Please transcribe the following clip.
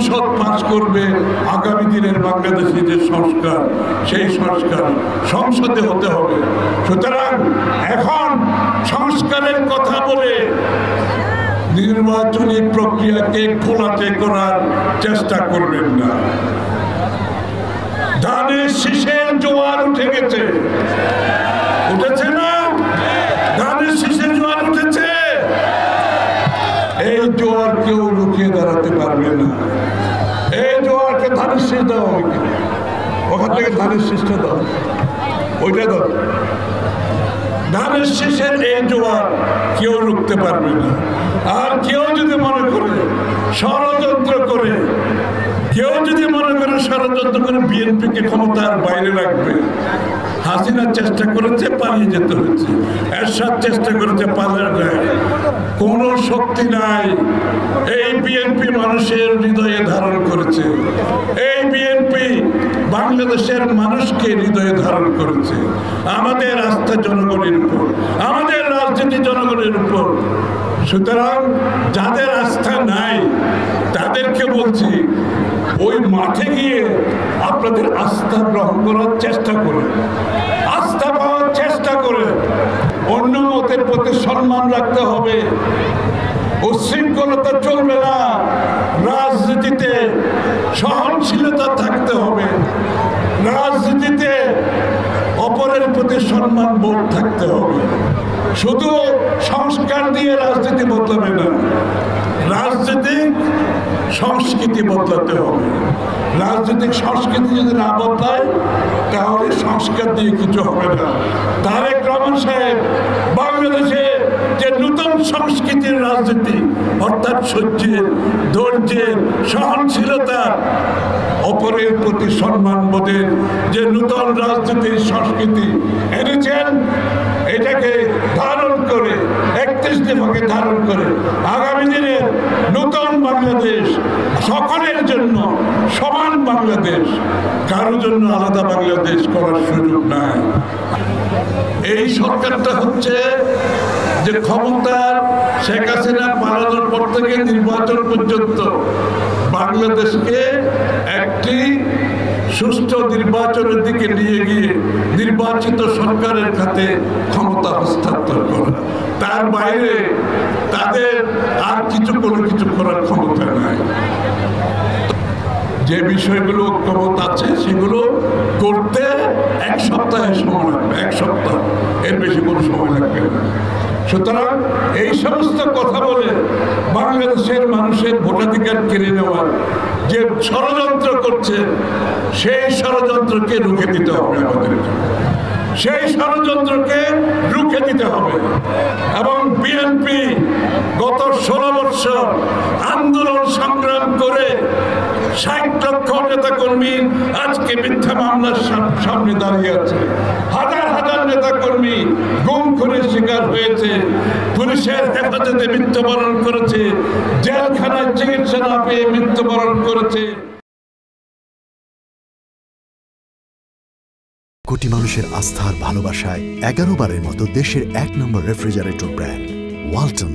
সংসদ পাস করবে আগামী দিনের বাংলাদেশে যে সংস্কার, সেই সংস্কার সংসদে হতে হবে। সুতরাং এখন সংস্কারের কথা বলে নির্বাচনী প্রক্রিয়াকে ঘোলাটে করার চেষ্টা করবেন না। ধানের শীষের জোয়ার উঠে গেছে, উঠেছে না? ধানের শীষের জোয়ার উঠেছে। এই জোয়ার কেউ রুখিয়ে দাঁড়াতে পারবে না। এই জোয়ারকে ধানের শীষ দেওয়া হবে, ওখান থেকে ধানের শীষটা দাও, ওইটা দাও। ধানের শীষের এই জোয়ার কেউ রুখতে পারবে না। আর কেউ যদি মনে করে ষড়যন্ত্র করে, কেউ যদি মনে করে ষড়যন্ত্র করে বিএনপিকে ক্ষমতার বাইরে রাখবে, হাসিনা চেষ্টা করেছে, পালিয়ে যেতে হয়েছে। এরশাদ চেষ্টা করেছে, পালার গায়ে কোনো শক্তি নাই। এই বিএনপি মানুষের হৃদয়ে ধারণ করেছে। এই বিএনপি বাংলাদেশের মানুষকে হৃদয়ে ধারণ করেছে। আমাদের আস্থা জনগণের উপর, আমাদের রাজনীতি জনগণের উপর। সুতরাং যাদের আস্থা নাই তাদেরকে বলছি, ওই মাঠে গিয়ে আপনাদের আস্থা গ্রহণ করার চেষ্টা করে, আস্থা পাওয়ার চেষ্টা করে। অন্য মতের প্রতি সম্মান রাখতে হবে, উচ্ছৃঙ্খলতা চলবে না। রাজনীতিতে সহনশীলতা থাকতে হবে, রাজনীতিতে অপরের প্রতি সম্মান বোধ থাকতে হবে। শুধু সংস্কার দিয়ে রাজনীতি বদলাবে না, রাজনৈতিক সংস্কৃতি বদলাতে হবে। রাজনৈতিক সংস্কৃতি যদি না বদলায় তাহলে সংস্কার দিয়ে কিছু হবে না। তারেক রহমান সাহেব বাংলাদেশে যে নতুন সংস্কৃতির রাজনীতি, অর্থাৎ সহ্যের, ধৈর্যের, সহনশীলতার, অপরের প্রতি সম্মানবোধের যে নতুন রাজনীতির সংস্কৃতি এনেছেন, এটাকে ধারণ করে 31 দফাকে ধারণ করে আগামী দিনের নতুন বাংলাদেশ, সকলের জন্য সমান বাংলাদেশ, কারোর জন্য আলাদা বাংলাদেশ করার সুযোগ নাই। এই সরকারটা হচ্ছে যে ক্ষমতার শেখ হাসিনা পালানোর পর থেকে নির্বাচন পর্যন্ত বাংলাদেশকে একটি সুষ্ঠু নির্বাচনের দিকে নিয়ে গিয়ে নির্বাচিত সরকারের হাতে ক্ষমতা হস্তান্তর করা। তার বাইরে তাদের আর কোনো কিছু করার ক্ষমতা নাই। যে বিষয়গুলো ঐক্যমত আছে সেগুলো করতে 1 সপ্তাহের সময় লাগবে, 1 সপ্তাহ, এর বেশি কোনো সময় লাগবে না। সুতরাং এই সমস্ত কথা বলে বাংলাদেশের মানুষের ভোটাধিকার কেড়ে নেওয়ার যে ষড়যন্ত্র করছে, সেই ষড়যন্ত্রকে রুখে দিতে হবে আমাদেরকে, সেই ষড়যন্ত্রকে রুখে দিতে হবে। এবং বিএনপি গত 16 বছর আন্দোলন সংগ্রাম করে 60 লক্ষ নেতা কর্মী আজকে মিথ্যা মামলার সামনে দাঁড়িয়ে আছে। হাজার হাজার নেতা কর্মী গুম খুনের শিকার হয়েছে, পুলিশের হেফাজতে মৃত্যুবরণ করেছে, জেলখানায় চিকিৎসা না পেয়ে মৃত্যুবরণ করেছে। কোটি মানুষের আস্থার ভালোবাসায় 11 বারের মতো দেশের 1 নম্বর রেফ্রিজারেটর ব্র্যান্ড ওয়ালটন।